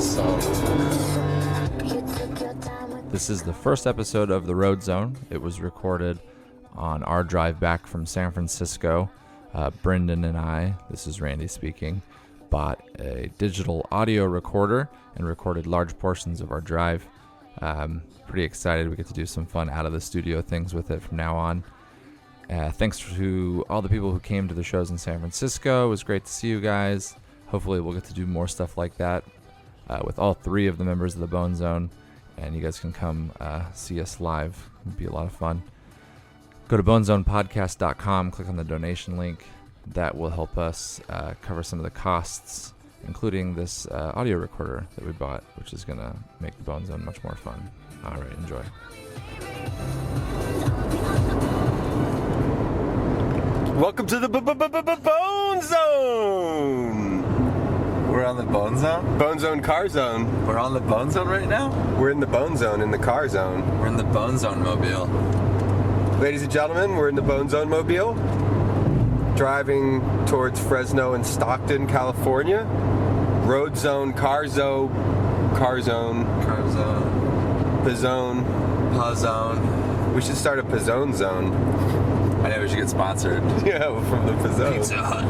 So This is the first episode of The Road Zone. It was recorded on our drive back from San Francisco. Brendon and I, this is Randy speaking, bought a digital audio recorder and recorded large portions of our drive. Pretty excited. We get to do some fun out of the studio things with it from now on. Thanks to all the people who came to the shows in San Francisco. It was great to see you guys. Hopefully we'll get to do more stuff like that with all three of the members of the Bone Zone. And you guys can come see us live. It'd be a lot of fun. Go to bonezonepodcast.com, click on the donation link. That will help us cover some of the costs, including this audio recorder that we bought, which is going to make the Bone Zone much more fun. All right, enjoy. welcome to the Bone Zone. We're on the Bone Zone? Bone Zone Car Zone. We're on the Bone Zone right now? We're in the Bone Zone in the car zone. We're in the Bone Zone mobile. Ladies and gentlemen, we're in the Bone Zone mobile, driving towards Fresno and Stockton, California. Road Zone, Car Zone, Car Zone. Pizzone. Pizzone. We should start a Pizzone Zone. I know we should get sponsored. Yeah, from the Pizzone. Pizza Hut.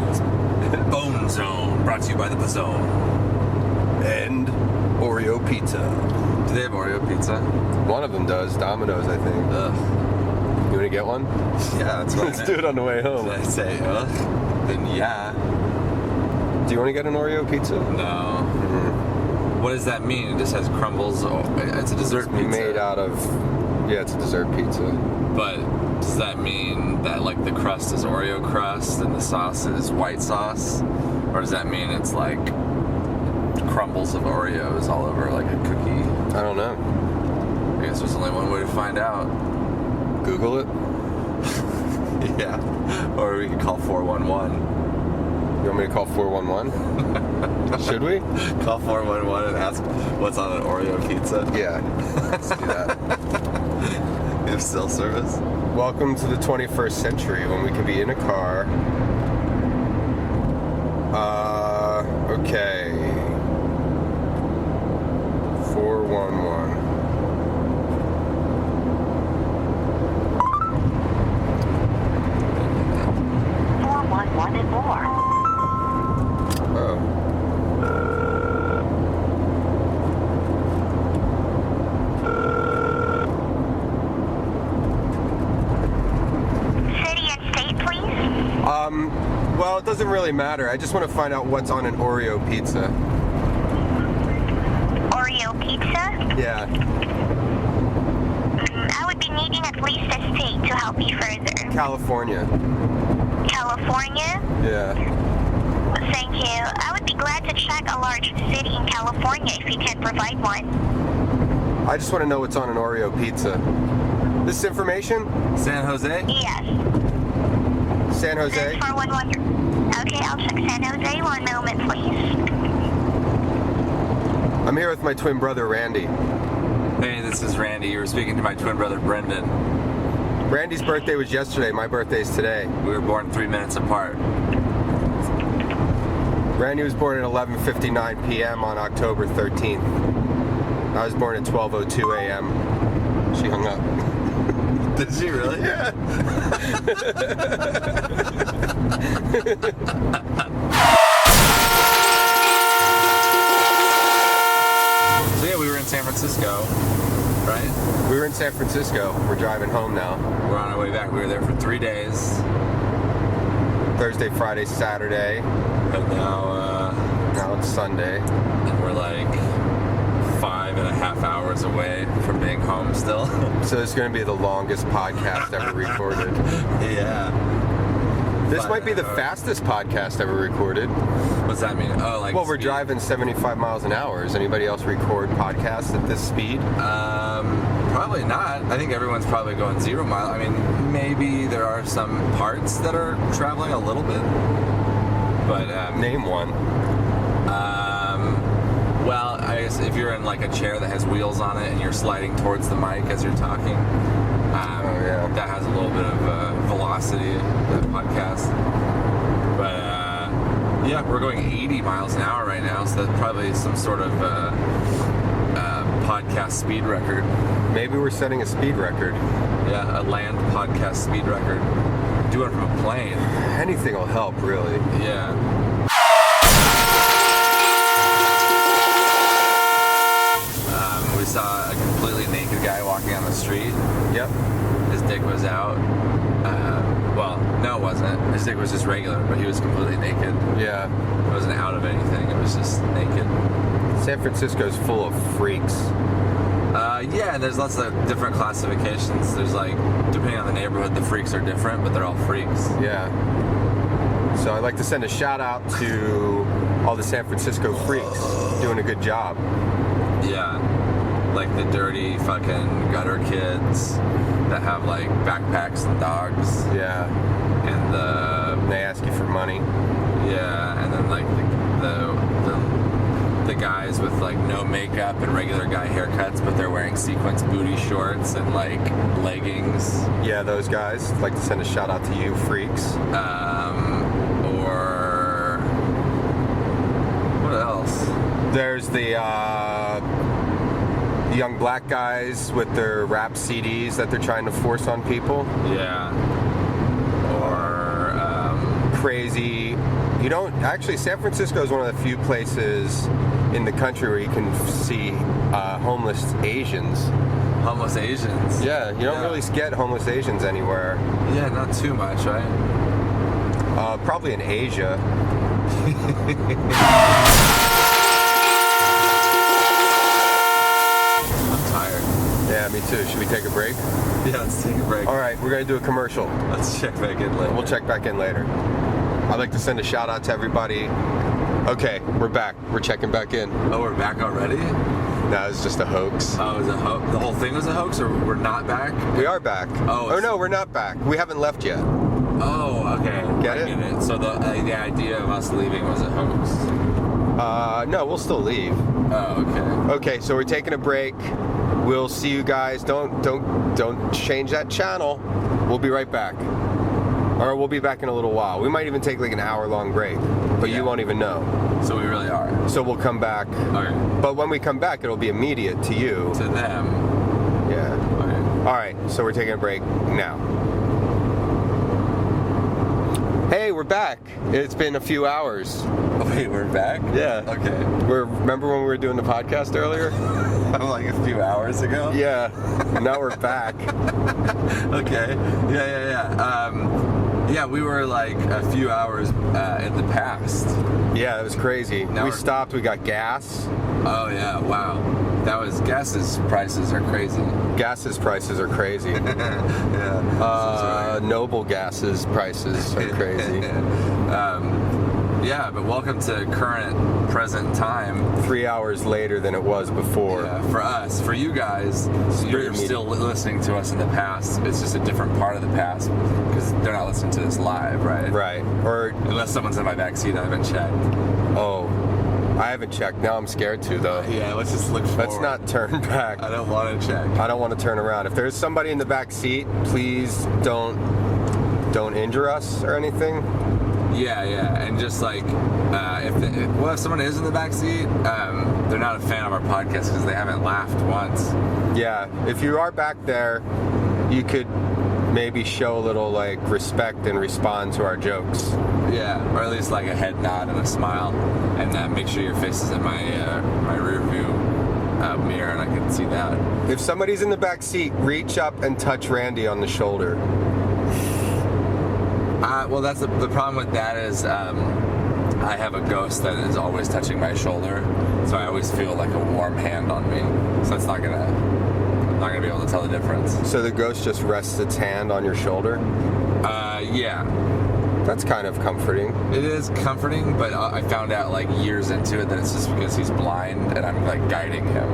Bone Zone. Brought to you by the Pizzone. And Oreo Pizza. Do they have Oreo pizza? One of them does. Domino's, I think. Ugh. You want to get one? Yeah, that's what Let's do it on the way home. Did I say ugh? Then yeah. Do you want to get an Oreo pizza? No. Mm-hmm. What does that mean? It just has crumbles. Oh, it's a dessert pizza. Made out of... Yeah, it's a dessert pizza. But does that mean that like the crust is Oreo crust and the sauce is white sauce? Or does that mean it's like crumbles of Oreos all over like a cookie? I don't know. I guess there's only one way to find out. Google it. Yeah. Or we could call 411. You want me to call 411? Should we? Call 411 and ask what's on an Oreo pizza? Yeah. Let's do that. You have cell service? Welcome to the 21st century when we can be in a car. Okay. 411. And more. Oh. City and state, please. Well, it doesn't really matter. I just want to find out what's on an Oreo pizza. Oreo pizza? Yeah. I would be needing at least a state to help you further. California. California? Yeah. Thank you. I would be glad to check a large city in California if you can provide one. I just want to know what's on an Oreo pizza. This information? San Jose? Yes. San Jose? 411. Okay, I'll check San Jose. One moment, please. I'm here with my twin brother, Randy. Hey, this is Randy. You were speaking to my twin brother, Brendon. Randy's birthday was yesterday. My birthday's today. We were born 3 minutes apart. Randy was born at 11:59 p.m. on October 13th. I was born at 12:02 a.m. She hung up. Did she really? Yeah. So yeah, we were in San Francisco, right? We were in San Francisco. We're driving home now. We're on our way back. We were there for 3 days. Thursday, Friday, Saturday. And now it's Sunday. and we're like 5.5 hours away from being home still. So it's going to be the longest podcast ever recorded. Yeah. This might be the fastest podcast ever recorded. What's that mean? Oh, like Well, we're speed? driving 75 miles an hour. Does anybody else record podcasts at this speed? Probably not. I think everyone's probably going 0 mile. I mean, maybe there are some parts that are traveling a little bit. But Name one. well, I guess if you're in like a chair that has wheels on it and you're sliding towards the mic as you're talking, yeah. that has a little bit of velocity, that podcast. But yeah, Yeah, we're going 80 miles an hour right now, so that's probably some sort of podcast speed record. Maybe we're setting a speed record. Yeah, a land podcast speed record. Do it from a plane. Anything will help, really. Yeah. We saw a completely naked guy walking on the street. Yep. His dick was out. Well, no, it wasn't. His dick was just regular, but he was completely naked. Yeah. It wasn't out of anything. It was just naked. San Francisco's full of freaks. Yeah, there's lots of different classifications. There's like, depending on the neighborhood, the freaks are different, but they're all freaks. Yeah. So I'd like to send a shout out to all the San Francisco freaks doing a good job. Yeah. Like the dirty fucking gutter kids that have like backpacks and dogs. Yeah. And They ask you for money. yeah, and then like the guys with like no makeup and regular guy haircuts, but they're wearing sequence booty shorts and like leggings. Yeah, those guys. I'd like to send a shout out to you, freaks. Or what else? There's the young black guys with their rap CDs that they're trying to force on people. Yeah. Or Crazy. You don't actually. San Francisco is one of the few places in the country where you can see homeless Asians. homeless Asians. Yeah, you don't really get homeless Asians anywhere. Yeah, not too much, right? Probably in Asia. I'm tired. Yeah, me too. Should we take a break? Yeah, let's take a break. All right, we're gonna do a commercial. Let's check back in later. We'll check back in later. I'd like to send a shout out to everybody. Okay, we're back. We're checking back in. Oh, we're back already? No, it's just a hoax. Oh, it was a hoax? The whole thing was a hoax, or we're not back? We are back. Oh, no, we're not back. We haven't left yet. Oh, okay. Get I it? get it. So the idea of us leaving was a hoax. No, we'll still leave. Oh, okay. Okay, so we're taking a break. We'll see you guys. Don't change that channel. We'll be right back. Or we'll be back in a little while. We might even take like an hour-long break, but you won't even know. So we really are. So we'll come back. Okay. But when we come back, it'll be immediate to you. To them. Yeah. Okay. All right, so we're taking a break now. Hey, we're back. It's been a few hours. Oh, wait, we're back? Yeah. Okay. Remember when we were doing the podcast earlier? Like a few hours ago? Yeah. Now we're back. Okay. Yeah, we were like a few hours in the past. Yeah, it was crazy. Now We we're- stopped, we got gas. Oh, yeah, wow. Gas's prices are crazy. Gas's prices are crazy. Yeah. Noble Gas's prices are crazy. Yeah, but welcome to present time. 3 hours later than it was before. Yeah, for us. For you guys, you're still listening to us in the past. It's just a different part of the past because they're not listening to this live, right? Right. Or, Unless someone's in my backseat, I haven't checked. oh, I haven't checked. Now I'm scared to, though. Yeah, let's just look forward. Let's not turn back. I don't want to check. I don't want to turn around. If there's somebody in the back seat, please don't injure us or anything. Yeah, and just like, if someone is in the backseat, they're not a fan of our podcast because they haven't laughed once. Yeah, if you are back there, you could maybe show a little like respect and respond to our jokes. Yeah, or at least like a head nod and a smile, and make sure your face is in my rear view mirror, and I can see that. If somebody's in the back seat, reach up and touch Randy on the shoulder. Well, that's the problem with that is I have a ghost that is always touching my shoulder, so I always feel like a warm hand on me. So it's I'm not gonna be able to tell the difference. So the ghost just rests its hand on your shoulder? Yeah. That's kind of comforting. It is comforting, but I found out like years into it that it's just because he's blind and I'm like guiding him.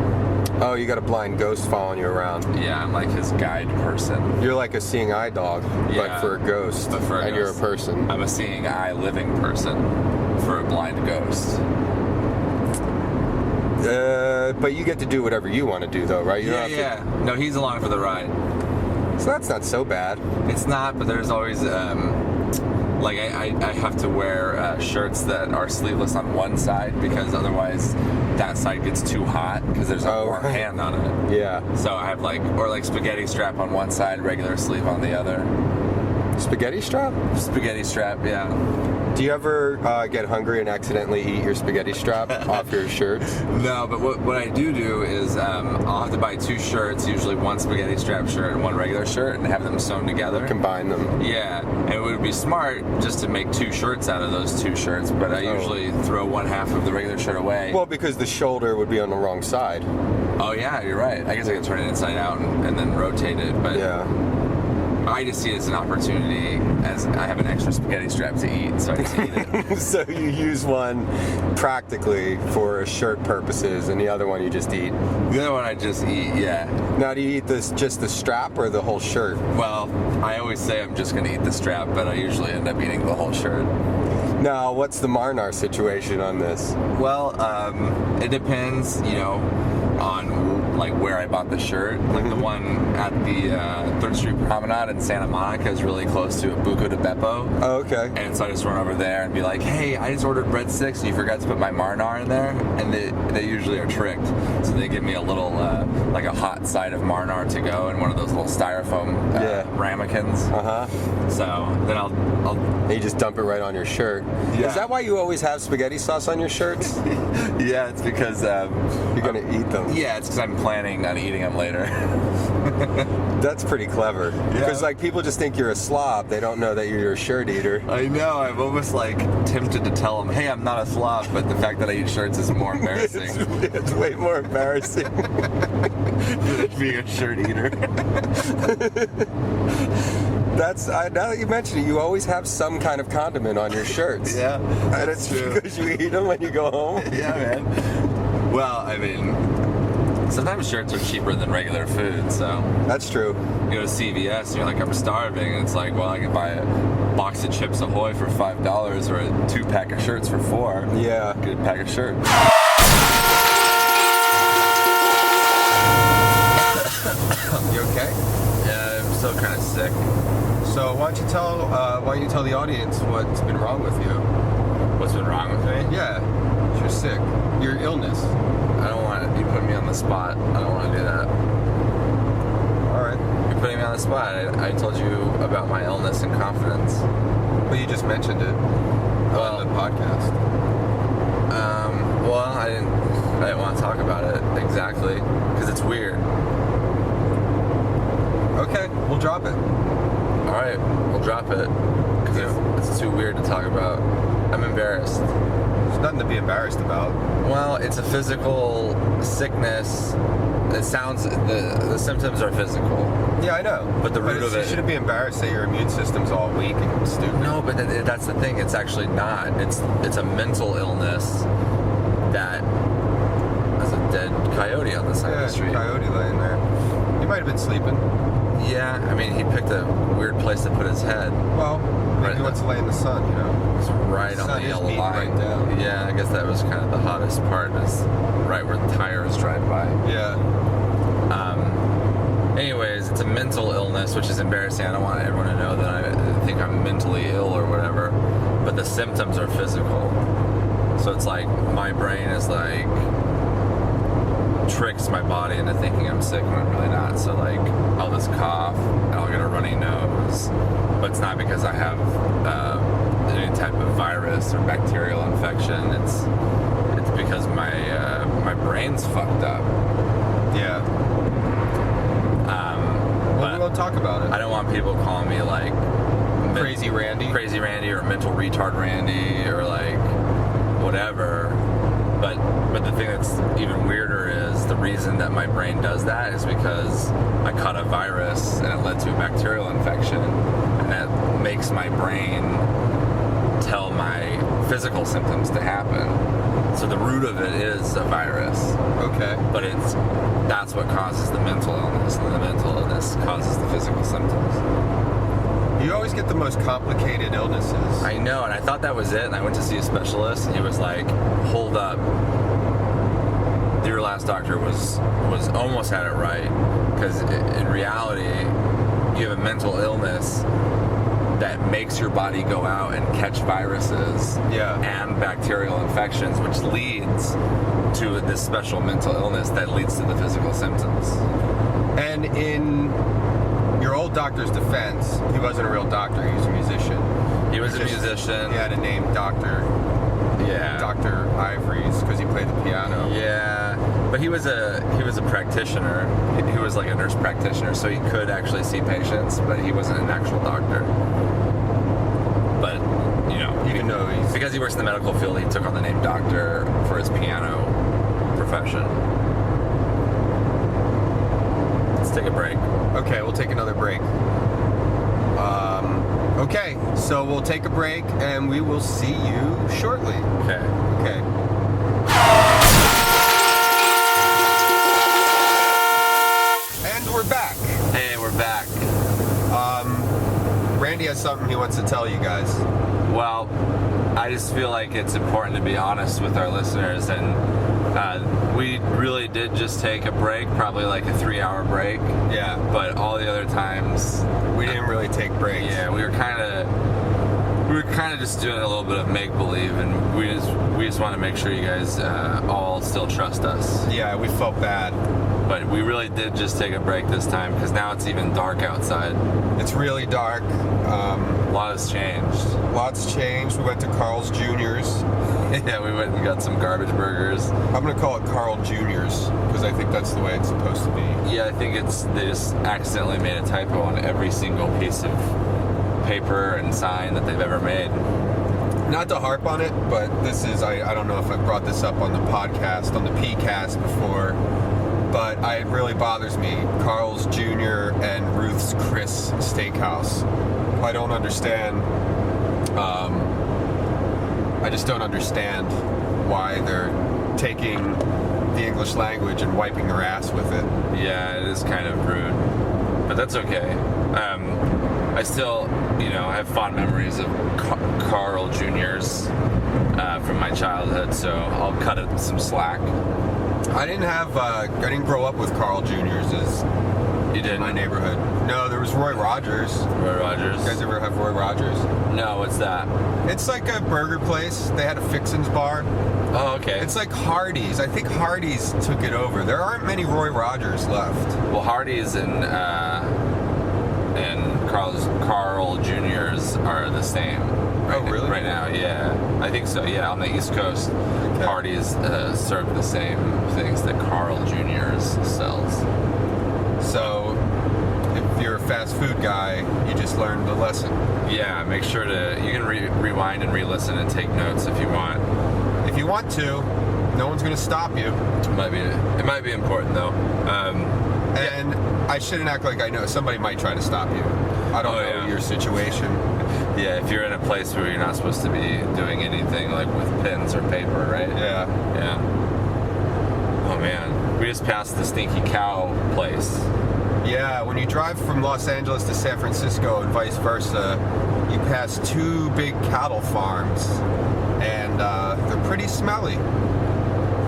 Oh, you got a blind ghost following you around. Yeah, I'm like his guide person. You're like a seeing eye dog, but Yeah, for a ghost. but for a and ghost. you're a person. I'm a seeing eye living person for a blind ghost. But you get to do whatever you want to do, though, right? You don't have to- No, he's along for the ride. So that's not so bad. It's not, but there's always, Like I have to wear shirts that are sleeveless on one side because otherwise that side gets too hot because there's a warm hand on it. Yeah. So I have like spaghetti strap on one side, regular sleeve on the other. Spaghetti strap? Spaghetti strap, yeah. Do you ever get hungry and accidentally eat your spaghetti strap off your shirts? No, but what I do is I'll have to buy 2 shirts, usually one spaghetti strap shirt and one regular shirt, and have them sewn together. Combine them. Yeah, and it would be smart just to make 2 shirts out of those 2 shirts, but I usually throw one half of the regular shirt away. Well, because the shoulder would be on the wrong side. Oh yeah, you're right. I guess I could turn it inside out and then rotate it, but yeah. I just see it as an opportunity, as I have an extra spaghetti strap to eat, so I just eat it. So you use one practically for shirt purposes, and the other one you just eat. The other one I just eat, yeah. Now, do you eat just the strap or the whole shirt? Well, I always say I'm just going to eat the strap, but I usually end up eating the whole shirt. Now, what's the Marnar situation on this? Well, it depends, on like where I bought the shirt. Like the one at the 3rd Street Promenade in Santa Monica is really close to Buco de Beppo. Oh, okay. And so I just run over there and be like, hey, I just ordered breadsticks and you forgot to put my Marnar in there. And they usually are tricked. So they give me a little, like a hot side of Marnar to go in one of those little styrofoam ramekins. Uh-huh. So then I'll you just dump it right on your shirt. Yeah. Is that why you always have spaghetti sauce on your shirts? Yeah, it's because you're going to eat them. Yeah, it's because I'm planning on eating them later. That's pretty clever. Because like people just think you're a slob. They don't know that you're a shirt eater. I know. I'm almost like tempted to tell them, hey, I'm not a slob, but the fact that I eat shirts is more embarrassing. It's way more embarrassing than being a shirt eater. Now that you mention it, you always have some kind of condiment on your shirts. Yeah, and it's true. Because you eat them when you go home. Yeah, man. Well, I mean, sometimes shirts are cheaper than regular food, so. That's true. You go to CVS and you're like, I'm starving, and it's like, well, I can buy a box of Chips Ahoy for $5 or a 2-pack of shirts for $4. Yeah. Good pack of shirts. You okay? Yeah, I'm still kind of sick. So why don't you tell the audience what's been wrong with you? What's been wrong with me? Yeah, you're sick. Your illness. I don't want you putting me on the spot. I don't want to do that. All right. You're putting me on the spot. I told you about my illness in confidence. Well, you just mentioned it on the podcast. Well, I didn't want to talk about it exactly because it's weird. Okay, we'll drop it. All right, we'll drop it because it's too weird to talk about. I'm embarrassed. There's nothing to be embarrassed about. Well, it's a physical sickness. It sounds the symptoms are physical. Yeah, I know. But the root of it. You shouldn't be embarrassed that your immune system's all weak and stupid. No, but that's the thing. It's actually not. It's a mental illness that has a dead coyote on the side of the street. Coyote laying there. He might have been sleeping. Yeah, I mean, he picked a weird place to put his head. Well, maybe he wants to lay in the sun, you know. It's right on the yellow line. Right down. Yeah, I guess that was kind of the hottest part, is right where the tires drive by. Yeah. Anyways, it's a mental illness, which is embarrassing. I don't want everyone to know that I think I'm mentally ill or whatever, but the symptoms are physical. So it's like my brain is like tricks my body into thinking I'm sick when I'm really not. So like I'll just cough and I'll get a runny nose, but it's not because I have any type of virus or bacterial infection. It's because my brain's fucked up. Yeah. Well, we won't talk about it. I don't want people calling me like Crazy Randy or mental retard Randy or like whatever. But the thing that's even weirder is the reason that my brain does that is because I caught a virus and it led to a bacterial infection, and that makes my brain tell my physical symptoms to happen. So the root of it is a virus. Okay. But that's what causes the mental illness, and the mental illness causes the physical symptoms. You always get the most complicated illnesses. I know, and I thought that was it, and I went to see a specialist, and he was like, hold up. Your last doctor was almost had it right, because in reality, you have a mental illness that makes your body go out and catch viruses and bacterial infections, which leads to this special mental illness that leads to the physical symptoms. And in your old doctor's defense, he wasn't a real doctor, he was a musician. He was a musician. He had a name, Dr. Ivory's, because he played the piano. Yeah, but he was a practitioner. He was like a nurse practitioner, so he could actually see patients, but he wasn't an actual doctor. But even though because he works in the medical field, he took on the name doctor for his piano profession. Let's take a break. Okay, we'll take another break. Okay, so we'll take a break and we will see you shortly. Okay. And we're back. Hey, we're back. Randy has something he wants to tell you guys. Well, I just feel like it's important to be honest with our listeners, and we really did just take a break, probably like a 3-hour break. Yeah. But all the other times we didn't really take breaks. Yeah, we were kind of just doing a little bit of make believe, and we just want to make sure you guys all still trust us. Yeah, we felt bad. But we really did just take a break this time because now it's even dark outside. It's really dark. A lot has changed. Lots changed. We went to Carl's Jr.'s. Yeah, we went and got some garbage burgers. I'm gonna call it Carl Jr.'s because I think that's the way it's supposed to be. Yeah, I think they just accidentally made a typo on every single piece of paper and sign that they've ever made. Not to harp on it, but this is, I don't know if I brought this up on the podcast, on the PCast before, but it really bothers me. Carl's Jr. and Ruth's Chris Steakhouse. I don't understand. I just don't understand why they're taking the English language and wiping their ass with it. Yeah, it is kind of rude, but that's okay. I still, I have fond memories of Carl Jr.'s from my childhood, so I'll cut it some slack. I didn't grow up with Carl Jr.'s You did? in my neighborhood. No, there was Roy Rogers. Roy Rogers. You guys ever have Roy Rogers? No, what's that? It's like a burger place. They had a Fixin's bar. Oh, okay. It's like Hardee's. I think Hardee's took it over. There aren't many Roy Rogers left. Well, Hardee's and Carl Jr.'s are the same. Oh, really? Right now, yeah. I think so, yeah. On the East Coast, Okay. Hardee's serve the same things that Carl Jr.'s sells. So, if you're a fast food guy, you just learned the lesson. Yeah, make sure you can rewind and re-listen and take notes if you want. If you want to, no one's going to stop you. It might be important though. And I shouldn't act like I know. Somebody might try to stop you. I don't know your situation. Yeah, if you're in a place where you're not supposed to be doing anything, like with pens or paper, right? Yeah. Yeah. Oh man, we just passed the Stinky Cow place. Yeah, when you drive from Los Angeles to San Francisco and vice versa, you pass 2 big cattle farms, and they're pretty smelly.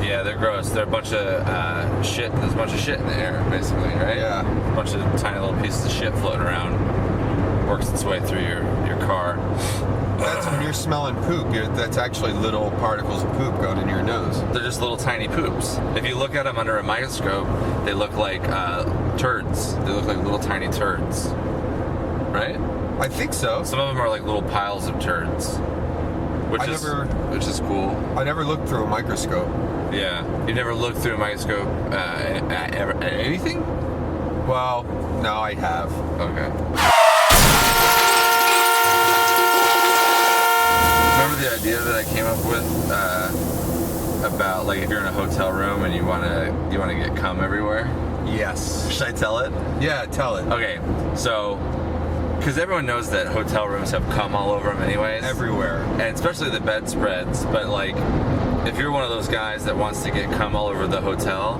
Yeah, they're gross. They're a bunch of shit. There's a bunch of shit in the air, basically, right? Yeah. A bunch of tiny little pieces of shit floating around. Works its way through your car. That's when you're smelling poop. That's actually little particles of poop going in your nose. They're just little tiny poops. If you look at them under a microscope, they look like turds. They look like little tiny turds. Right? I think so. Some of them are like little piles of turds. Which is cool. I never looked through a microscope. Yeah. You never looked through a microscope at anything? Well, no, I have. Okay. Remember the idea that I came up with about like if you're in a hotel room and you wanna get cum everywhere? Yes. Should I tell it? Yeah, tell it. Okay, so because everyone knows that hotel rooms have cum all over them anyways. Everywhere. And especially the bedspreads. But like, if you're one of those guys that wants to get cum all over the hotel,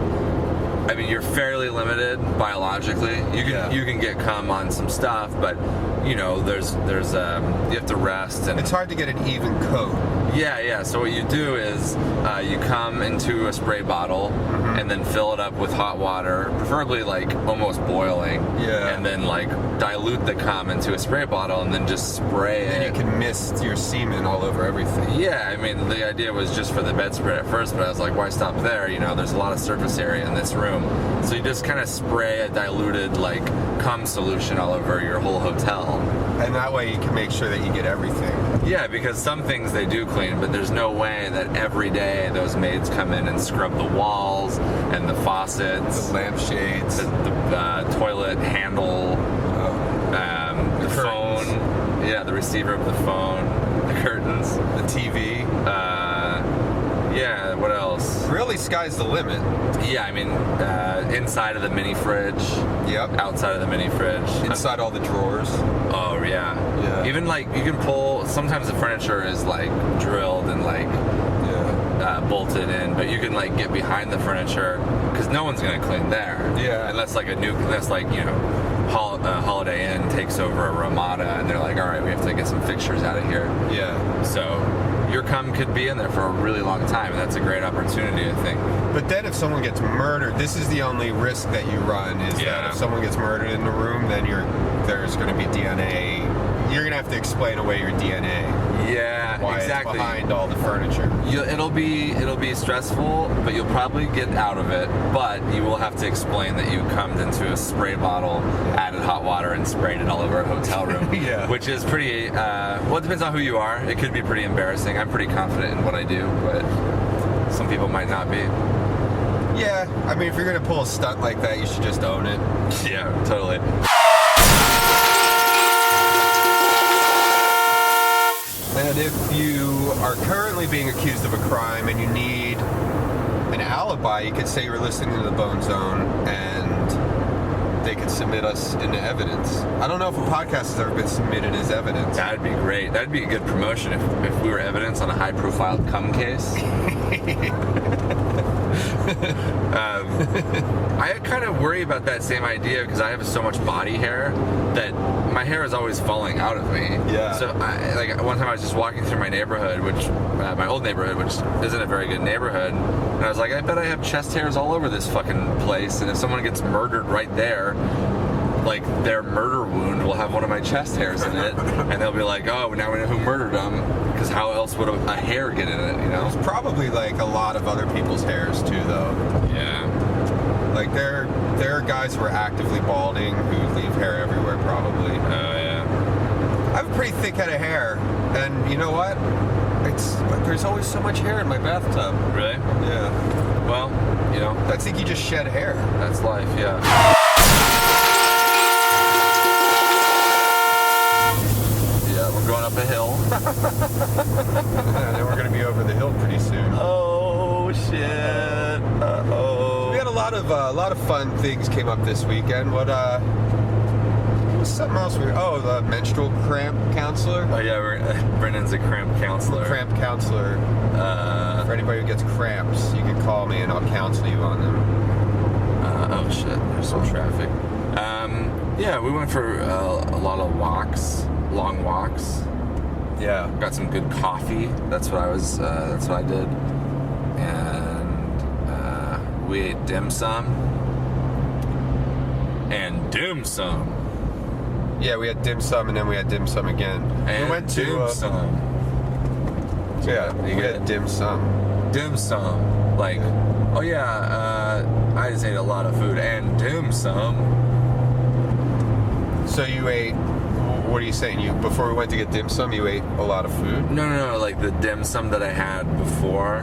I mean, you're fairly limited biologically. You can get cum on some stuff, but there's you have to rest, and It's hard to get an even coat. Yeah. So what you do is you come into a spray bottle and then fill it up with hot water, preferably like almost boiling. Yeah. And then like dilute the cum into a spray bottle and then just spray And it. you can mist your semen all over everything. Yeah, I mean, the idea was just for the bedspread at first, but I was like, why stop there? You know, there's a lot of surface area in this room. So you just kind of spray a diluted, like, cum solution all over your whole hotel. And that way you can make sure that you get everything. Yeah, because some things they do clean, but there's no way that every day those maids come in and scrub the walls and the faucets, The lampshades. the toilet handle, the phone, the receiver of the phone, the curtains, The TV. what else? Really, sky's the limit. Yeah, I mean, inside of the mini fridge, Yep. outside of the mini fridge, Inside all the drawers. Oh yeah. Yeah. Even like you can pull. Sometimes the furniture is like drilled and like Yeah. bolted in, but you can like get behind the furniture because no one's gonna clean there. Yeah. Unless like Holiday Inn takes over a Ramada and they're like, all right, we have to get some fixtures out of here. Yeah. So your cum could be in there for a really long time, and that's a great opportunity, I think. But then if someone gets murdered, this is the only risk that you run is Yeah. that if someone gets murdered in the room, then there's going to be DNA. You're going to have to explain away your DNA. Yeah, Why exactly. it's behind all the furniture. It'll be stressful, but you'll probably get out of it. But you will have to explain that you cummed into a spray bottle, added hot water, and sprayed it all over a hotel room. Yeah. Which is pretty. Well, it depends on who you are. It could be pretty embarrassing. I'm pretty confident in what I do, but some people might not be. Yeah, I mean, if you're going to pull a stunt like that, you should just own it. Yeah, totally. And if you are currently being accused of a crime and you need an alibi, you could say you're listening to the Bone Zone and they could submit us into evidence. I don't know if a podcast has ever been submitted as evidence. That'd be great. That'd be a good promotion if we were evidence on a high-profile cum case. I kind of worry about that same idea because I have so much body hair that my hair is always falling out of me. Yeah. So one time I was just walking through my neighborhood, my old neighborhood, which isn't a very good neighborhood, and I was like, I bet I have chest hairs all over this fucking place, and if someone gets murdered right there, like their murder wound will have one of my chest hairs in it, and they'll be like, oh, now we know who murdered them, because how else would a hair get in it, you know? There's probably like a lot of other people's hairs too, though. Yeah. Like there are guys who are actively balding who leave hair everywhere, probably. Oh, yeah. I have a pretty thick head of hair, and you know what? There's always so much hair in my bathtub. Really? Yeah. Well, you know, I think you just shed hair. that's life, yeah. Yeah, we're going up a hill. And then we're gonna be over the hill pretty soon. Oh, shit. Uh-oh. We had a lot of fun things came up this weekend. What was something else? The menstrual cramp counselor. Oh, yeah, Brendon's a cramp counselor. Cramp counselor. For anybody who gets cramps, you can call me and I'll counsel you on them. Oh, shit. There's some traffic. Yeah, we went for a lot of walks, long walks. Yeah. Got some good coffee. That's what I did. And we ate dim sum. And dim sum. Yeah, we had dim sum and then we had dim sum again. And we went to dim sum. Yeah, You we get had dim sum. Dim sum. Like, oh yeah, I just ate a lot of food and dim sum. So you ate. What are you saying? Before we went to get dim sum, you ate a lot of food. No, like the dim sum that I had before.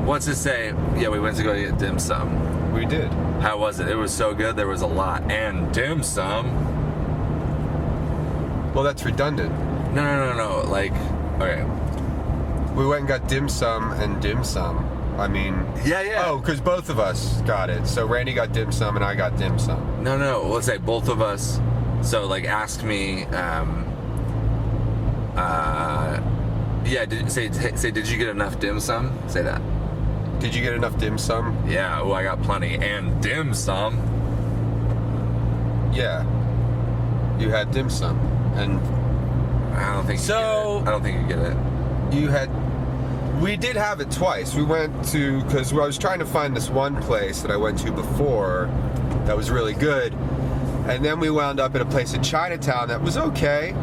What's it say? Yeah, we went to go get dim sum. We did. How was it? It was so good. There was a lot and dim sum. Well, that's redundant. No. Like, okay. We went and got dim sum and dim sum. I mean. Yeah. Oh, because both of us got it. So Randy got dim sum and I got dim sum. No. Let's say both of us. So like, ask me. Yeah. Did you get enough dim sum? Say that. Did you get enough dim sum? Yeah. Oh, I got plenty and dim sum. Yeah. You had dim sum, and I don't think. So- I don't think you get it. you had. We did have it twice. We went to, because I was trying to find this one place that I went to before that was really good. And then we wound up at a place in Chinatown that was okay.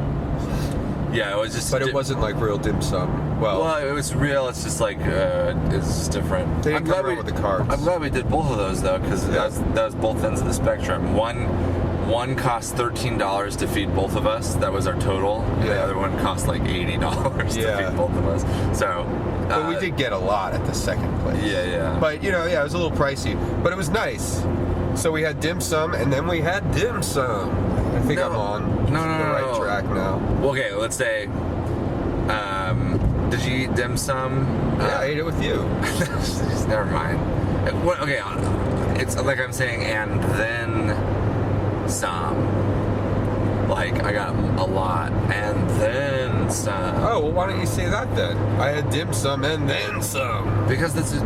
Yeah, it was just... But it wasn't like real dim sum. Well, it was real. It's just like, it's just different. They didn't come around with the carbs. I'm glad we did both of those, though, because that was both ends of the spectrum. One cost $13 to feed both of us. That was our total. And the other one cost like $80 to feed both of us. So... but we did get a lot at the second place. Yeah. But, it was a little pricey. But it was nice. So we had dim sum, and then we had dim sum. I think I'm on the right track now. Okay, let's say, did you eat dim sum? Yeah, I ate it with you. Never mind. Okay, it's like I'm saying, and then some. Like, I got a lot, and then some. Oh, well, why don't you say that then? I had dim sum and then some. Because it's a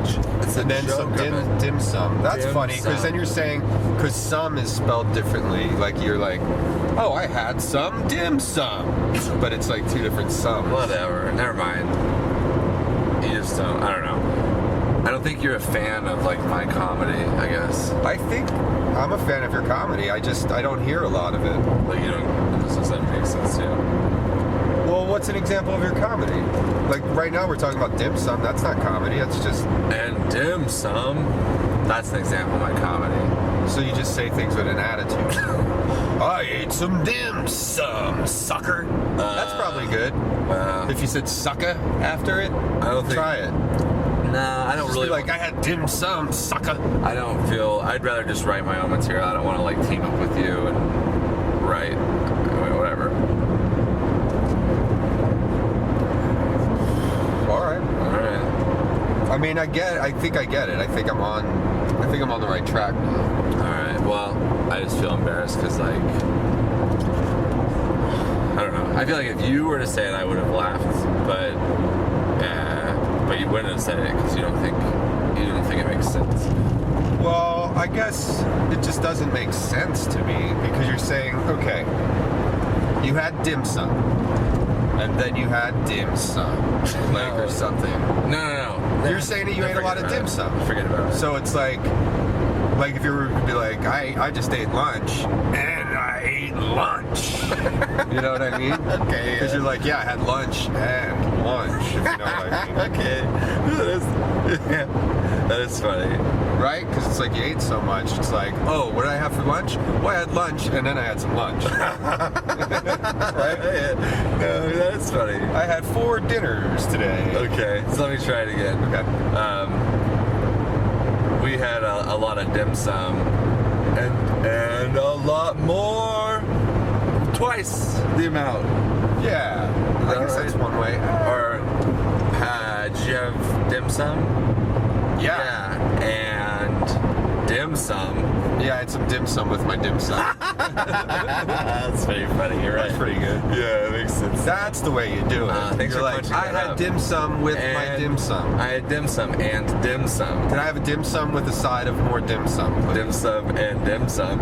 then joke. some dim sum. That's funny, because then you're saying, because some is spelled differently. Like, you're like, oh, I had some dim sum. But it's like two different sums. Whatever. Never mind. You just don't. I don't know. I don't think you're a fan of, like, my comedy, I guess. I think I'm a fan of your comedy. I don't hear a lot of it. Like, you don't... Does that make sense to you? Well, what's an example of your comedy? Like, right now we're talking about dim sum. That's not comedy. That's just... And dim sum. That's an example of my comedy. So you just say things with an attitude. I ate some dim sum, sucker. That's probably good. If you said sucker after it, I don't think... try it. Nah, I don't Just really... be like, I had dim sum, sucker. I don't feel... I'd rather just write my own material. I don't want to, like, team up with you and write. Whatever. All right. I mean, I think I get it. I think I'm on the right track now. All right. Well, I just feel embarrassed because, like... I don't know. I feel like if you were to say it, I would have laughed. But you wouldn't have said it because you didn't think it makes sense. Well, I guess it just doesn't make sense to me because you're saying, okay, you had dim sum, and then you had dim sum, or something. No. You're saying that you ate a lot of dim sum. Forget about it. So it's like if you were to be like, I just ate lunch, and I ate lunch. You know what I mean? Okay. Because you're like, I had lunch and lunch, if you know what I mean. Okay. That is funny. Right? Because it's like you ate so much. It's like, oh, what did I have for lunch? Well, I had lunch, and then I had some lunch. Right? No, that's funny. I had 4 dinners today. Okay, so let me try it again. Okay. We had a lot of dim sum and a lot more. Twice the amount. Yeah. I guess that's one way. Or did you have dim sum? Yeah. And dim sum. Yeah, I had some dim sum with my dim sum. That's very funny. You're right. That's pretty good. Yeah, it makes sense. That's the way you do it. Thanks You're for like, punching I that had up. dim sum with my dim sum. I had dim sum and dim sum. Can I have a dim sum with a side of more dim sum, please? Dim sum and dim sum.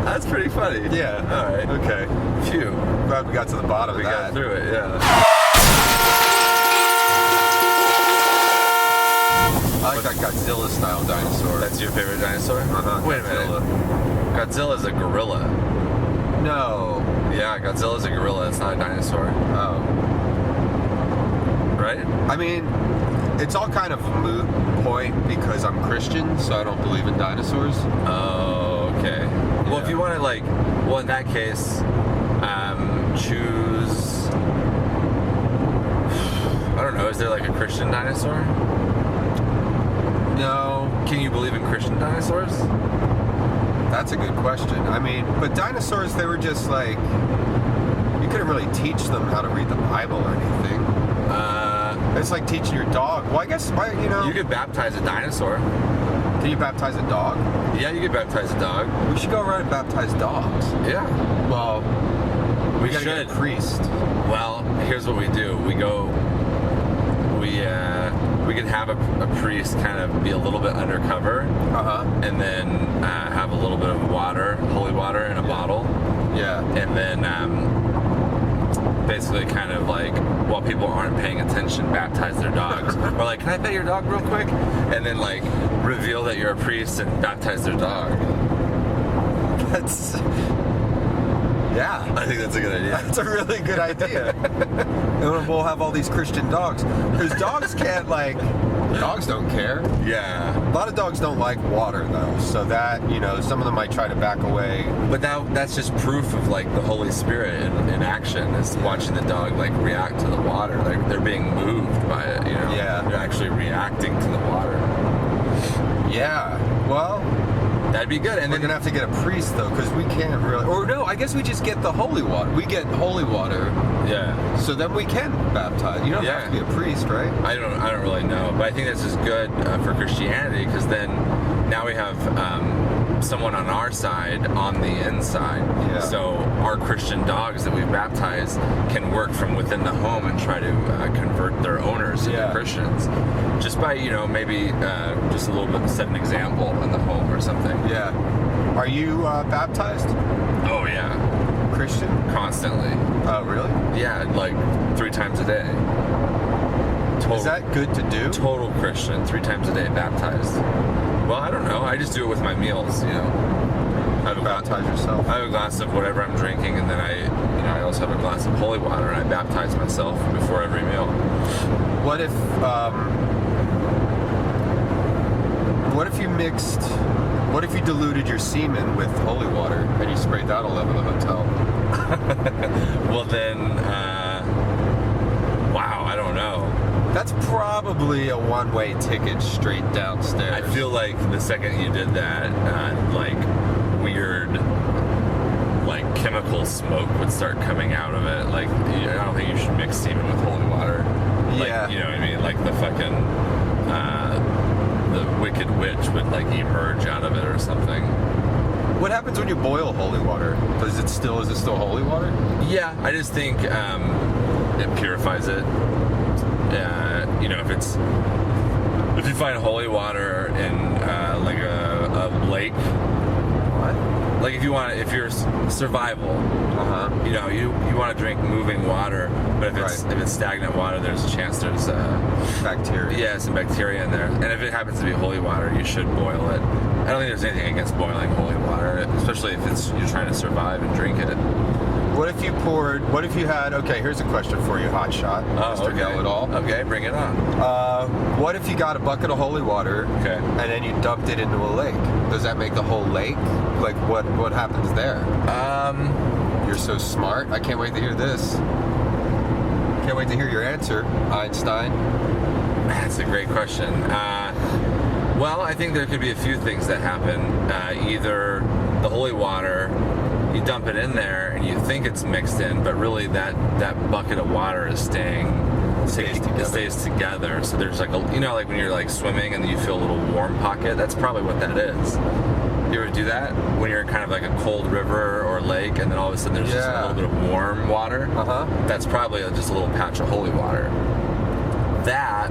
That's pretty funny. Yeah. All right. Okay. Phew. Glad we got to the bottom We of got that. through it, yeah. I like that Godzilla style dinosaur. That's your favorite dinosaur? Uh-huh. Wait a minute. Godzilla's a gorilla. No. Yeah, Godzilla's a gorilla. It's not a dinosaur. Oh. Right? I mean, it's all kind of a moot point because I'm Christian, so I don't believe in dinosaurs. Oh, okay. Well, Yeah. if you want to, like, well, in that case, choose. I don't know. Is there like a Christian dinosaur? No. Can you believe in Christian dinosaurs? That's a good question. I mean, but dinosaurs, they were just like, you couldn't really teach them how to read the Bible or anything. It's like teaching your dog. Well, I guess, You could baptize a dinosaur. Can you baptize a dog? Yeah, you could baptize a dog. We should go around and baptize dogs. Yeah. Well, We gotta should. get a priest. Well, here's what we do. We could have a priest kind of be a little bit undercover, and then have a little bit of water, holy water, in a bottle, Yeah. and then basically kind of like, while people aren't paying attention, baptize their dogs. Or like, can I pet your dog real quick? And then like reveal that you're a priest and baptize their dog. That's... Yeah. I think that's a good idea. That's a really good idea. And we'll have all these Christian dogs. Because dogs can't, like... Dogs don't care. Yeah. A lot of dogs don't like water, though. So that, you know, some of them might try to back away. But now that's just proof of like the Holy Spirit in action, is watching the dog like react to the water. Like they're being moved by it, you know? Yeah. They're actually reacting to the water. Yeah. Well... That'd be good. And we're then going to have to get a priest, though, because we can't really... Or no, I guess we just get the holy water. We get holy water. Yeah. So then we can baptize. You don't have to be a priest, right? I don't really know, but I think that's just good for Christianity, because then now we have someone on our side on the inside. Yeah. So our Christian dogs that we've baptized can work from within the home and try to convert their owners into Christians, just by, you know, maybe just a little bit, set an example in the home or something. Yeah. Are you baptized? Oh yeah. Christian? Constantly. Oh, really? Yeah, like 3 times a day. Total, Is that good to do? Total Christian, 3 times a day, baptized. Well, I don't know. I just do it with my meals, you know. I have Baptize yourself. I have a glass of whatever I'm drinking, and then I also have a glass of holy water, and I baptize myself before every meal. What if you diluted your semen with holy water and you sprayed that all over the hotel? Well then, wow, I don't know. That's probably a one-way ticket straight downstairs. I feel like the second you did that, like weird, like chemical smoke would start coming out of it. Like, I don't think you should mix semen with holy water. Like, Yeah. you know what I mean? Like the fucking, the wicked witch would like emerge out of it or something. What happens when you boil holy water? Is it still holy water? Yeah, I just think it purifies it. You know, if you find holy water in like a lake, What? like if you're survival, you know, you want to drink moving water, but if it's stagnant water, there's a chance there's Bacteria. yeah, some bacteria in there. And if it happens to be holy water, you should boil it. I don't think there's anything against boiling holy water, especially if you're trying to survive and drink it. What if you had, okay, here's a question for you, hotshot, Mr. Know-it-all. Okay, bring it on. What if you got a bucket of holy water and then you dumped it into a lake? Does that make the whole lake? Like, what happens there? You're so smart. I can't wait to hear this. Can't wait to hear your answer, Einstein. That's a great question. Well, I think there could be a few things that happen. Either the holy water, you dump it in there and you think it's mixed in, but really that bucket of water is stays together. So there's like a, you know, like when you're like swimming and you feel a little warm pocket, that's probably what that is. You ever do that? When you're in kind of like a cold river or lake and then all of a sudden there's just a little bit of warm water? That's probably just a little patch of holy water. That,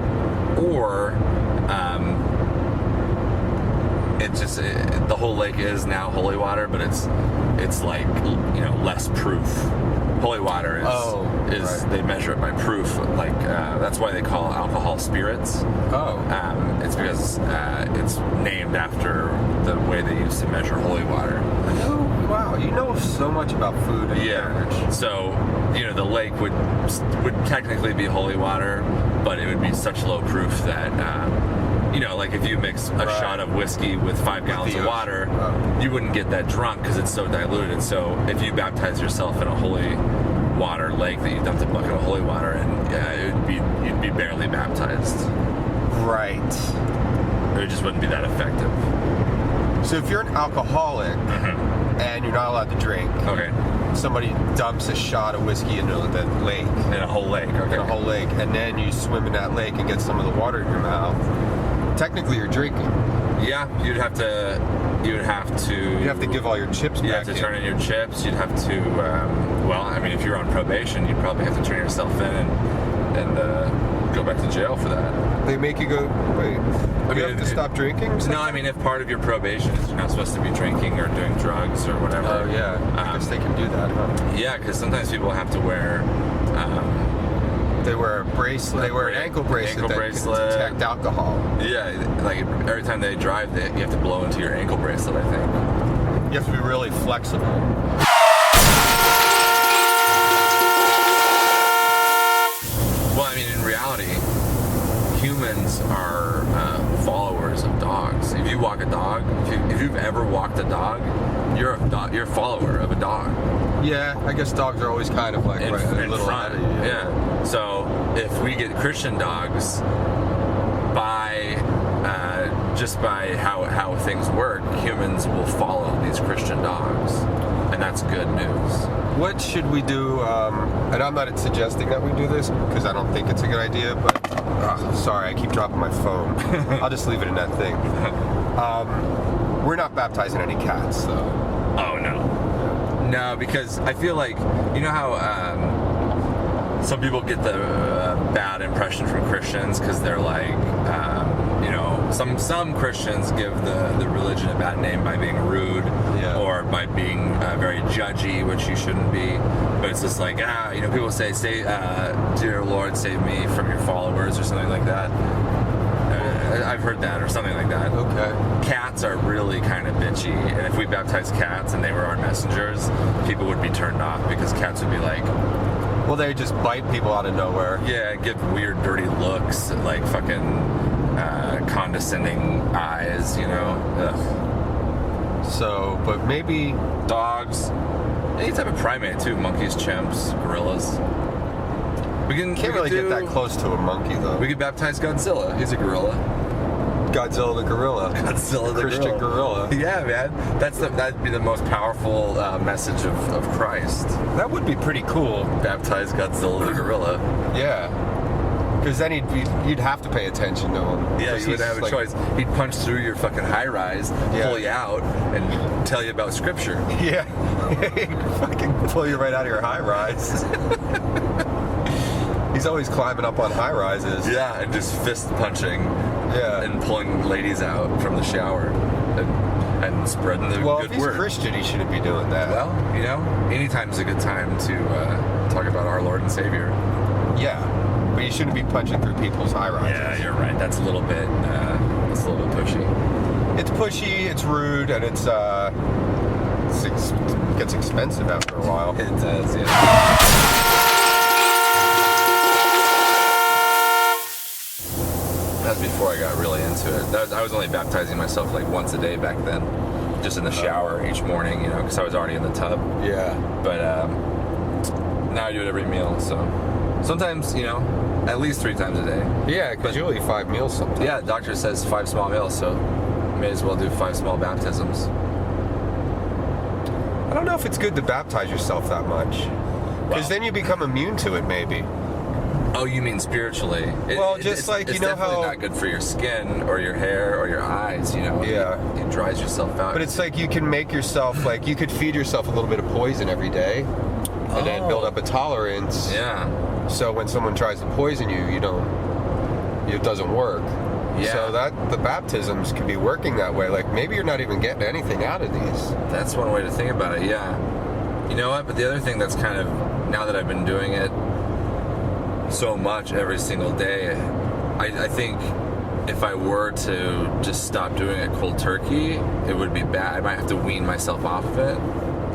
or the whole lake is now holy water, but it's like, you know, less proof. Holy water is they measure it by proof. Like that's why they call alcohol spirits. It's because it's named after the way they used to measure holy water. Wow, you know so much about food and beverage. So, you know, the lake would technically be holy water, but it would be such low proof that you know, like if you mix a shot of whiskey with 5 gallons of water, you wouldn't get that drunk because it's so diluted. So if you baptize yourself in a holy water lake that you dumped a bucket of holy water in, you'd be barely baptized. Right. It just wouldn't be that effective. So if you're an alcoholic and you're not allowed to drink, somebody dumps a shot of whiskey into the lake. In a whole lake, In a whole lake, and then you swim in that lake and get some of the water in your mouth. Technically, you're drinking. Yeah, you'd have to You have to give all your chips back. You have to turn in your chips. You'd have to, well, I mean, if you're on probation, you'd probably have to turn yourself in and go back to jail for that. They make you go, wait, you have to stop drinking? No, I mean, if part of your probation is you're not supposed to be drinking or doing drugs or whatever. Oh, yeah. I guess they can do that, huh? Yeah, because sometimes people have to wear They wear a bracelet. They wear an ankle bracelet that can detect alcohol. Yeah, like every time they drive, you have to blow into your ankle bracelet, I think. You have to be really flexible. Well, I mean, in reality, humans are followers of dogs. If you walk a dog, if you've ever walked a dog, you're a follower of a dog. Yeah, I guess dogs are always kind of like In a little front. ahead of you. Yeah. So if we get Christian dogs, just by how things work, humans will follow these Christian dogs, and that's good news. What should we do? And I'm not suggesting that we do this because I don't think it's a good idea. But sorry, I keep dropping my phone. I'll just leave it in that thing. We're not baptizing any cats, though. Oh no, because I feel like you know how some people get the bad impression from Christians because they're like. Some Christians give the religion a bad name by being rude or by being very judgy, which you shouldn't be. But it's just like, people say, dear Lord, save me from your followers or something like that. I've heard that or something like that. Okay. Cats are really kind of bitchy. And if we baptized cats and they were our messengers, people would be turned off because cats would be like... Well, they just bite people out of nowhere. Yeah, give weird, dirty looks, like fucking... condescending eyes, Ugh. So, but maybe dogs, any type of primate too, monkeys, chimps, gorillas. Can't really get that close to a monkey though. We could baptize Godzilla. He's a gorilla. Godzilla the gorilla. Godzilla the Christian gorilla. Yeah, man. That'd be the most powerful message of Christ. That would be pretty cool. Baptize Godzilla the gorilla. Yeah. Because then you'd have to pay attention to him. Yeah, you would have a choice. He'd punch through your fucking high-rise, pull you out, and tell you about Scripture. Yeah. He'd fucking pull you right out of your high-rise. He's always climbing up on high-rises. Yeah, and just fist punching. Yeah. And pulling ladies out from the shower. And spreading the good word. Well, if he's Christian, he shouldn't be doing that. Well, anytime's a good time to talk about our Lord and Savior. Yeah. But you shouldn't be punching through people's high rises. Yeah, you're right. That's a little bit pushy. It's pushy, it's rude, and it gets expensive after a while. It does, yeah. That was before I got really into it. I was only baptizing myself like once a day back then, just in the shower each morning, because I was already in the tub. Yeah. But now I do it every meal, so sometimes, at least 3 times a day. Yeah, because you'll eat 5 meals sometimes. Yeah, the doctor says 5 small meals, so may as well do 5 small baptisms. I don't know if it's good to baptize yourself that much. Because then you become immune to it, maybe. Oh, you mean spiritually? Well, just like, it's definitely not good for your skin or your hair or your eyes, Yeah. It dries yourself out. But it's like you can make yourself, you could feed yourself a little bit of poison every day. And then build up a tolerance. Yeah. So when someone tries to poison you, it doesn't work. Yeah. So the baptisms could be working that way. Like maybe you're not even getting anything out of these. That's one way to think about it, yeah. You know what? But the other thing that's kind of, now that I've been doing it so much every single day, I think if I were to just stop doing it cold turkey, it would be bad. I might have to wean myself off of it.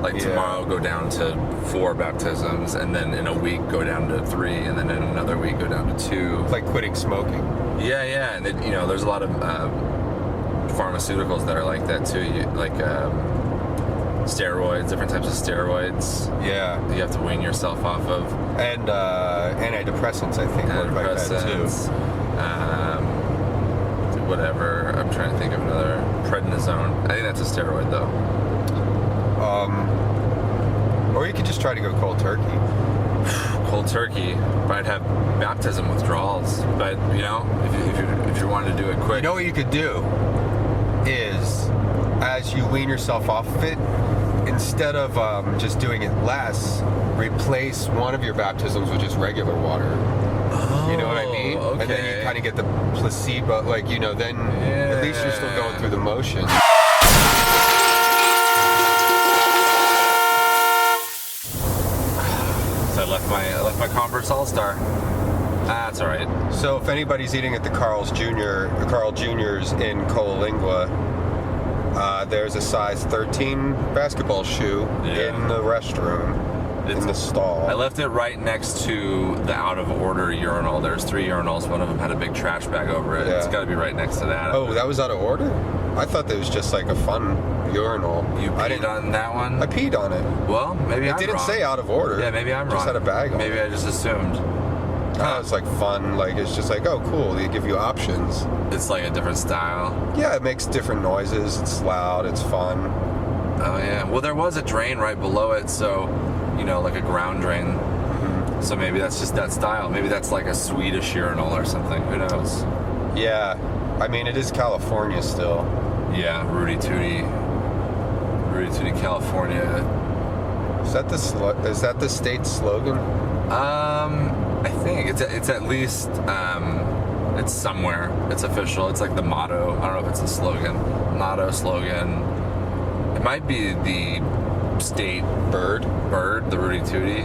Like tomorrow go down to 4 baptisms, and then in a week go down to 3, and then in another week go down to 2. Like quitting smoking. Yeah, and there's a lot of pharmaceuticals that are like that too. Steroids, different types of steroids. Yeah. You have to wean yourself off of. And antidepressants, I think, work like that too. Whatever. I'm trying to think of another. Prednisone. I think that's a steroid though. Or you could just try to go cold turkey. Cold turkey, but I'd have baptism withdrawals. But if you wanted to do it quick, You know what you could do is, as you wean yourself off of it, instead of just doing it less, replace one of your baptisms with just regular water. You know what I mean? Okay. And then you kind of get the placebo, then at least you're still going through the motions. So I left my Converse All-Star. That's all right. So if anybody's eating at the Carl Jr.'s in Coalingua, there's a size 13 basketball shoe in the restroom, in the stall. I left it right next to the out-of-order urinal. There's 3 urinals. One of them had a big trash bag over it. Yeah. It's got to be right next to that. Oh, that was out of order? I thought that was just like a fun urinal. You peed on that one? I peed on it. Well, maybe I'm wrong. It didn't say out of order. Yeah, maybe I'm wrong. Just had a bag on Maybe it. I just assumed. Oh, it's like fun. Like, it's just like, oh, cool. They give you options. It's like a different style. Yeah, it makes different noises. It's loud. It's fun. Oh, yeah. Well, there was a drain right below it, so, like a ground drain. Mm-hmm. So maybe that's just that style. Maybe that's like a Swedish urinal or something. Who knows? Yeah. I mean, it is California still. Yeah, Rudy Tooty, California. Is that the state slogan? I think it's at least it's somewhere. It's official. It's like the motto. I don't know if it's a slogan. Motto, slogan. It might be the state bird, the Rudy Tooty,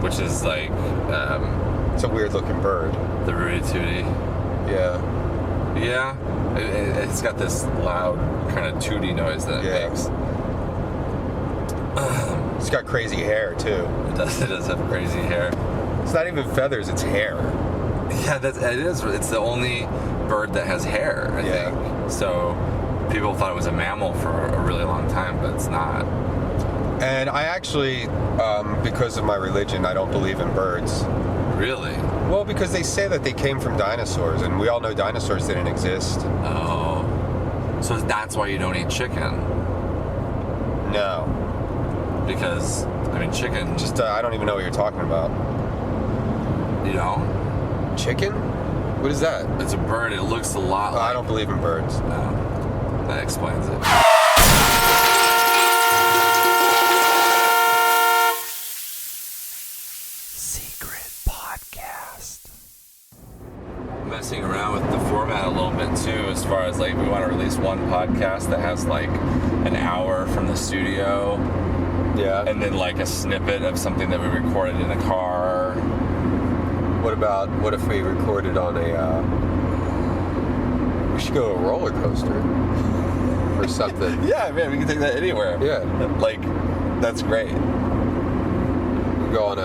which is like It's a weird looking bird. the Rudy Tooty. Yeah. Yeah, it's got this loud kind of tooty noise that it makes. It's got crazy hair too. It does have crazy hair. It's not even feathers, it's hair. Yeah, it is. It's the only bird that has hair, I think. So people thought it was a mammal for a really long time, but it's not. And I actually, because of my religion, I don't believe in birds. Really? Well, because they say that they came from dinosaurs, and we all know dinosaurs didn't exist. Oh. So that's why you don't eat chicken? No. Because, chicken... Just, I don't even know what you're talking about. You know? Chicken? What is that? It's a bird. It looks a lot like... I don't believe in birds. No. That explains it. Secret podcast. Messing around with the format a little bit too, as far as like we want to release one podcast that has like an hour from the studio, and then like a snippet of something that we recorded in a car. What if we recorded on a we should go to a roller coaster or something. Yeah, man, we can take that anywhere. Yeah. Like, that's great. We go on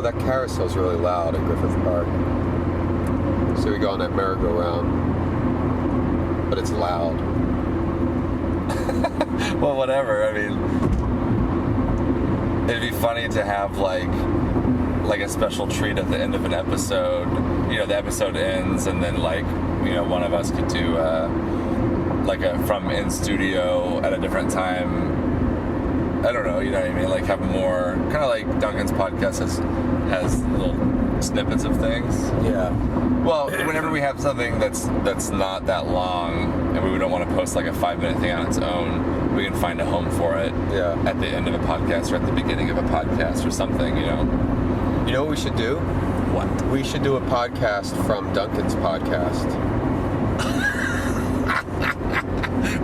that carousel's really loud at Griffith Park. So we go on that merry-go-round, but it's loud. Well, whatever. It'd be funny to have like a special treat at the end of an episode. The episode ends, and then one of us could do like a from in studio at a different time. I don't know. You know what I mean? Like have more kind of like Duncan's podcast has little snippets of things. Yeah. Well, whenever we have something that's not that long, and we don't want to post like a 5-minute thing on its own, we can find a home for it. Yeah. At the end of a podcast or at the beginning of a podcast or something. You know what we should do? What? We should do a podcast from Duncan's podcast.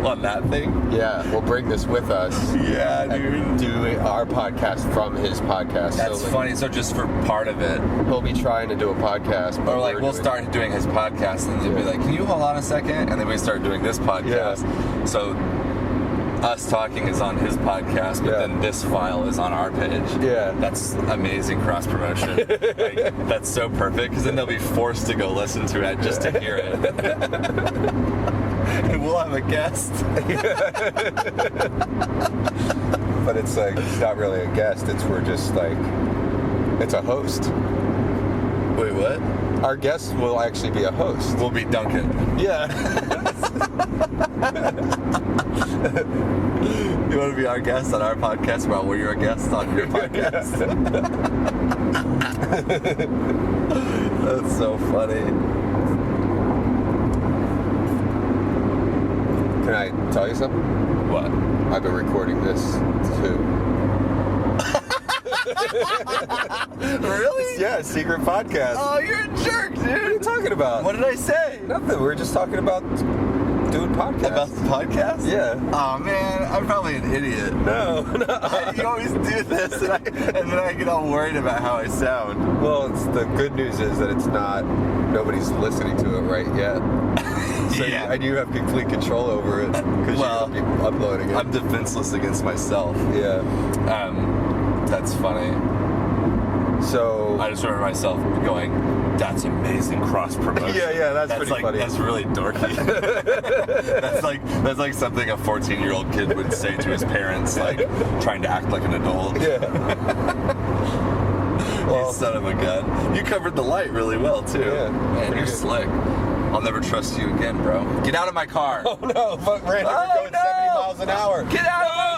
On that thing? Yeah, we'll bring this with us. Yeah, dude. And do our podcast from his podcast. That's funny. So just for part of it, he'll be trying to do a podcast. Or like we'll start doing his podcast, and he'll be like, "Can you hold on a second?" And then we start doing this podcast. Yeah. So us talking is on his podcast, but then this file is on our page. Yeah. That's amazing cross promotion. That's so perfect, because then they'll be forced to go listen to it just to hear it. And we'll have a guest. But it's like, it's not really a guest. It's a host. Wait, what? Our guest will actually be a host. We'll be Duncan. Yeah. You want to be our guest on our podcast while we're your guest on your podcast? That's so funny. Can I tell you something? What? I've been recording this too. Really? Yeah, secret podcast. Oh, you're a jerk, dude. What are you talking about? What did I say? Nothing. We were just talking about doing podcasts. About the podcast? Yeah. Oh man, I'm probably an idiot. No. You always do this, and then I get all worried about how I sound. Well, the good news is that it's not. Nobody's listening to it right yet. So Yeah. and you have complete control over it because Well, you're gonna be uploading it. I'm defenseless against myself. Yeah. That's funny. So. I just remember myself going, "That's amazing cross promotion." Yeah, that's pretty like, funny. That's really dorky. that's like something a 14-year-old kid would say to his parents, like trying to act like an adult. Yeah. You son of a gun. You covered the light really well too. Yeah, Man, pretty you're good. slick. I'll never trust you again, bro. Get out of my car. Oh no, fuck, Randy, Oh, we're going 70 no! miles an hour. Get out of my